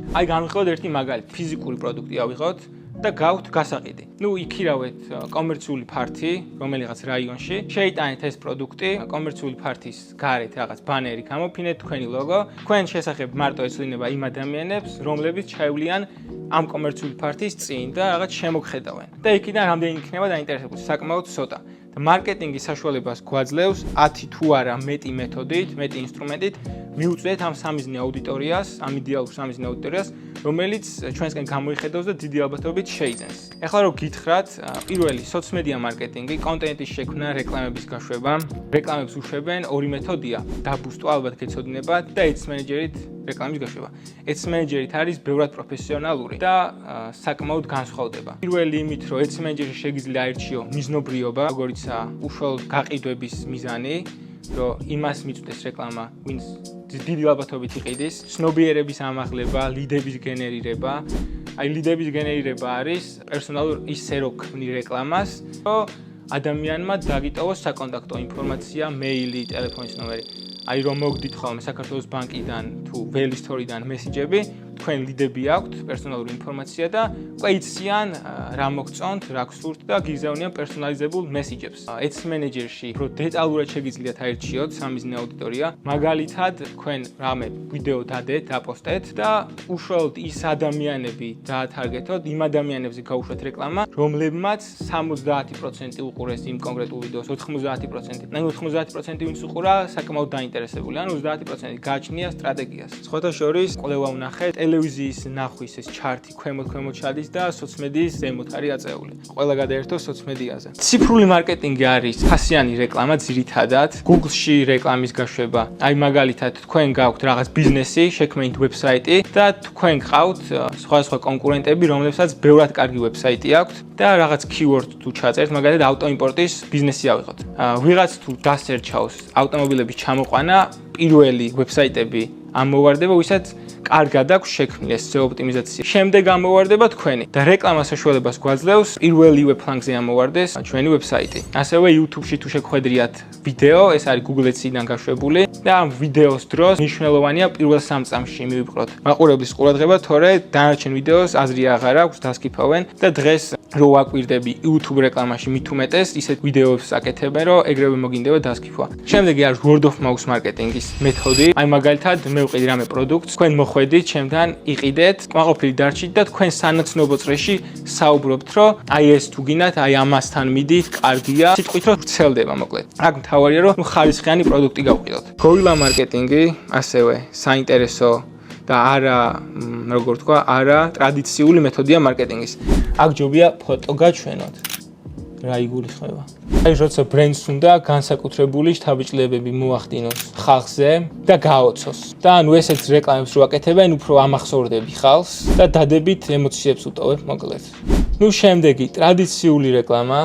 აი განვიხილოთ ერთი მაგალითი, ფიზიკური პროდუქტი ავიღოთ და გავთ გასაყიდი. ნუ იქირავეთ კომერციული ფართი, რომელიღაც რაიონში, შეიტანეთ ეს პროდუქტი, კომერციული ფართის გარეთ რაღაც ბანერი გამოფინეთ, თქვენი ლოგო. თქვენ შესახებ მარტო ეცვლინება იმ ადამიანებს, რომლებიც ჩაივლიან ამ კომერციული ფართის წინ და რაღაც შემოგხედავენ. და იქიდან რამდენი იქნება დაინტერესებული, საკმაოდ ცოტა. და მარკეტინგის საშუალებას გვაძლევს 10 თუ არა მეტი მეთოდით, მეტი ინსტრუმენტით მიუწვდეთ ამ სამიზნე აუდიტორიას, ამ იდეალურ სამიზნე აუდიტორიას, რომელიც ჩვენსკენ გამოიხედავს და დიდი ალბათობით შეიძენს. ეხლა რომ გითხრათ, პირველი სოციომედია მარკეტინგი, კონტენტის შექმნა, რეკლამების გაშვება, რეკლამებს უშვებენ ორი მეთოდია: დაბუსტვა, ალბათ გეცოდინებათ და Ads Manager-ით რეკლამის გაშვება. Ads Manager-ით არის ბევრად პროფესიონალური და საკმაოდ განსხვავდება. პირველი იმით, რომ Ads Manager-ში შეგიძლია აირჩიო მიზნობრიობა, როგორიცაა უშუალოდ გაყიდვების მიზანი, რომ იმას მიწვდეს რეკლამა, ვინც დიდი ალბათობით იყიდის, ცნობიერების ამაღლება, ლიდების გენერირება. აი ლიდების გენერირება არის პერსონალურ ისე რო ქმნი რეკლამას, რომ ადამიანმა დაგიტოვოს საკონტაქტო ინფორმაცია, მეილი, ტელეფონის ნომერი. აი რომ მოგდით ხოლმე საქართველოს ბანკიდან თუ ველისტორიდან მესიჯები, თქვენ ლიდები აქვთ, პერსონალური ინფორმაცია და უკვე იციან რა მოგწონთ, რა გსურთ და გიგზავნიან პერსონალიზებულ მესიჯებს. Ads Manager-ში უფრო დეტალურად შეგიძლიათ აირჩიოთ სამიზნე აუდიტორია. მაგალითად, თქვენ რამე ვიდეო დადეთ, დაპოსტეთ და უშუალოდ ის ადამიანები დაათარგეთოთ, იმ ადამიანებზე გაუშვათ რეკლამა, რომლებმაც 70% უყურეს იმ კონკრეტულ ვიდეოს, 90%. ან 90% ვინც უყურა, საკმაოდ დაინტერესებული, ან 30% გააჩნია სტრატეგიას. სხვათა შორის, კვლევა ვნახეთ, ტელევიზიის ნახვის ეს ჩარტი ქვემოთ ჩადის და სოციმედიის ზემოთ არის აწეული. ყველა გადაერთო სოციმედიაზე. ციფრული მარკეტინგი არის ფასიანი რეკლამა ძირითადად, Google-ში რეკლამის გაშვება. აი მაგალითად, თქვენ გაქვთ რაღაც ბიზნესი, შექმნით ვებსაიტი და თქვენ გყავთ სხვადასხვა კონკურენტები, რომლებსაც ბევრად კარგი ვებსაიტი აქვთ და რაღაც keyword თუ ჩაწერთ, მაგალითად ავტოიმპორტის ბიზნესი ავიღოთ. ვიღაც თუ დასერჩავს ავტომობილების ჩამოყვანა, პირველი ვებსაიტები ამოვარდება, ვისაც კარგად აქვს შექმნილი ეს SEO ოპტიმიზაცია. შემდეგ ამოვარდება თქვენი და რეკლამას საშუალებას გვაძლევს პირველივე ფლანგზე ამოვარდეს ჩვენი ვებსაიტი. ასევე YouTube-ში თუ შეგხვედრიათ ვიდეო, ეს არის Google Ads-დან გაშვებული და ამ ვიდეოს დროს მნიშვნელოვანია პირველ 3 წამში მივიბროთ მაყურებლის ყურადღება, თორე დანარჩენ ვიდეოს აზრი აღარ აქვს, დასკიფავენ და დღეს რო ვაკვირდები YouTube რეკლამაში მით უმეტეს ისეთ ვიდეოებს აკეთებენ, რომ ეგრევე მოგინდება დასკიფვა. შემდეგი არის word of mouth მარკეტინგის მეთოდი. აი მაგალითად მე ვყიდი რამე პროდუქტს, თქვენ მოხვედით, ჩემთან იყიდეთ, კმაყოფილი დარჩით და თქვენ სანაცნობო წრეში საუბრობთ, რომ აი ეს თუ გინდათ, აი ამასთან მიდით, კარგია, სიტყვით რომ ვრცელდება მოკლედ. აქ მთავარია რომ ხარისხიანი პროდუქტი გავყიდოთ. გორილა მარკეტინგი ასევე საინტერესო და როგორ თქვა, არა ტრადიციული მეთოდია მარკეტინგის. აქ ჯობია ფოტო გაჩვენოთ. რა იგულისხმება? აი როცა ბრენდს უნდა განსაკუთრებული შთაბეჭდილებები მოახდინოს ხალხზე და გააოცოს. და ანუ ესეც რეკლამებს რო აკეთებენ, უფრო ამახსოვრდები ხალხს და დადებით ემოციებს უტოვებ მოკლედ. ნუ შემდეგი ტრადიციული რეკლამა,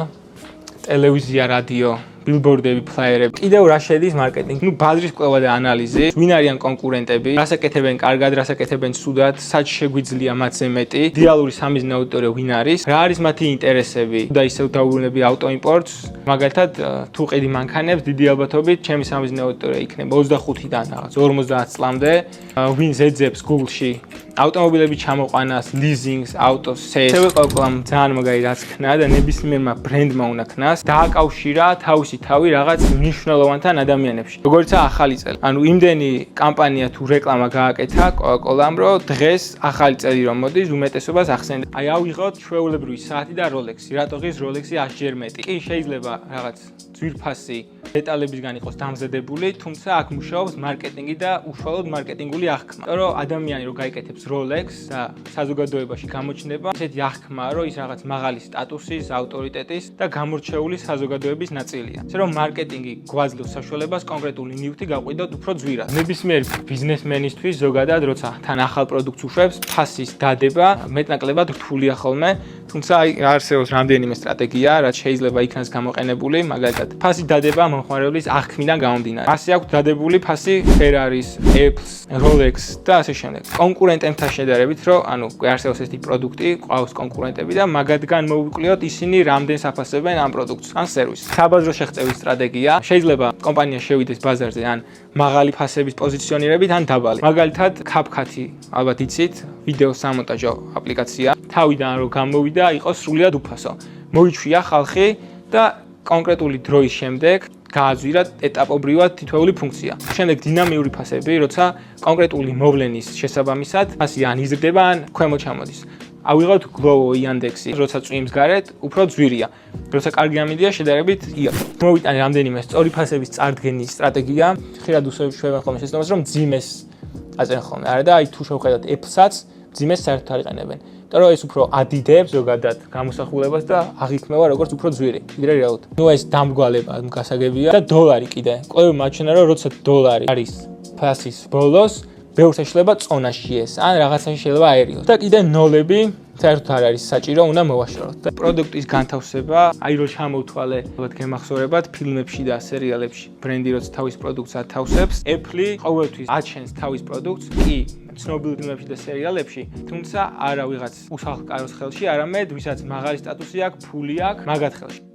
ტელევიზია, რადიო, ბილბორდები, ფლაიერები. კიდევ რა შედის მარკეტინგი? ნუ ბაზრის კვლევა და ანალიზი, ვინ არიან კონკურენტები, რას აკეთებენ კარგად, რას აკეთებენ ცუდად, სად შეგვიძლია მათზე მეტი, იდეალური სამიზნე აუდიტორია ვინ არის, რა არის მათი ინტერესები და ისევ დავუბრუნები ავტოიმპორტს. მაგალითად, თუ ყიდი მანქანებს, დიდი ალბათობით ჩემი სამიზნე აუდიტორია იქნება 25-დან რაღაც 50 წლამდე, ვინ ზეძებს Google-ში ავტომობილების ჩამოყვანას, ლიზინგს, აუტოს სეილს. შევეყავ ძალიან მაგარი რაც ქნა და ნებისმიერმა ბრენდმა უნდა ქნას, დააკავშირა თავისი თავი რაღაც მნიშვნელოვანთან ადამიანებში. როგორიცაა ახალი წელი. ანუ იმდენი კამპანია თუ რეკლამა გააკეთა Coca-Cola-მ, რომ დღეს ახალი წელი რომ მოდის, უმეტესობას ახსენდება. აი ავიღოთ ჩვეულებრივი საათი და Rolex-ი. რატო ღირს Rolex-ი 100 ჯერ მეტი? კი შეიძლება რაღაც ძვირფასი დეტალებისგან იყოს დამზადებული, თუმცა აქ მუშაობს მარკეტინგი და უშუალოდ მარკეტინგული აღქმა. იმიტომ რომ ადამიანი რო გაიკეთებს Rolex და საზოგადოებაში გამოჩნდება, ესეთი აღქმაა, რომ ის რაღაც მაღალი სტატუსის, ავტორიტეტის და გამორჩეული საზოგადოების ნაწილია. ისე რომ მარკეტინგი გვაძლევს საშუალებას კონკრეტული ნივთი გავყიდოთ უფრო ძვირად. ნებისმიერი ბიზნესმენისთვის ზოგადად, როცა თან ახალ პროდუქტს უშვებს, ფასის დადება მეტნაკლებად რთულია ხოლმე, თუმცა აი არსებობს რამდენიმე სტრატეგია, რაც შეიძლება იქნას გამოყენებული, მაგალითად მაგალითად, ფასი დადება მომხმარებლის აღქმიდან გამომდინარე. ასე აქვს დადებული ფასი Ferraris, Apples, Rolex და ასე შემდეგ. კონკურენტებთან შედარებით, რომ ანუ არსებობს ესეთი პროდუქტი, ყავს კონკურენტები და მაგათგან მოვიკვლიოთ ისინი რამდენს აფასებენ ამ პროდუქტს ან სერვისს. საბაზრო შეღწევის სტრატეგია შეიძლება კომპანია შევიდეს ბაზარზე ან მაღალი ფასების პოზიციონირებით ან დაბალი. მაგალითად, CapCut-ი ალბათ იცით, ვიდეო სამონტაჟო აპლიკაცია. თავიდან რომ გამოვიდა, იყო სრულიად უფასო. მოიჩვია ხალხი და კონკრეტული დროის შემდეგ გააძვირა ეტაპობრივად თითოეული ფუნქცია. შემდეგ დინამიური ფასები, როცა კონკრეტული მოვლენის შესაბამისად ფასი ან იზრდება, ან ქვემოთ ჩამოდის. ავიღოთ Glovo Yandex-ი, როცა წვიმს გარეთ, უფრო ძვირია. როცა კარგი ამიდია, შედარებით იაფი. მოვიტანე რამდენიმე სწორი ფასების წარდგენის სტრატეგია. ხშირად უშვებენ ხოლმე შეცდომას, რომ ძიმეს აწენ ხოლმე. არა და აი თუ შევხედოთ Apple-საც, ძიმეს საერთოდ არ იყენებენ. იმიტომ რომ ეს უფრო ადიდებს ზოგადად გამოსახულებას და აღიქმება როგორც უფრო ძვირი. ვიდრე რეალურად. ნუ ეს დამგვალება გასაგებია და დოლარი კიდე. ყველა მაჩვენა რომ როცა დოლარი არის ფასის ბოლოს ბევრს ეშლება წონაში ეს, ან რაღაცაში შეიძლება აერიოს. და კიდე ნოლები საერთოდ არ არის საჭირო, უნდა მოვაშოროთ. და პროდუქტის განთავსება, აი რომ ჩამოვთვალე, ალბათ გემახსოვრებათ ფილმებში და სერიალებში, ბრენდი როცა თავის პროდუქტს ათავსებს, Apple ყოველთვის აჩენს თავის პროდუქტს, კი ცნობილ ფილმებში და სერიალებში, თუმცა არა ვიღაც უსახლკაროს ხელში, არამედ ვისაც მაღალი სტატუსი აქვს, ფული აქვს, მაგათ ხელში.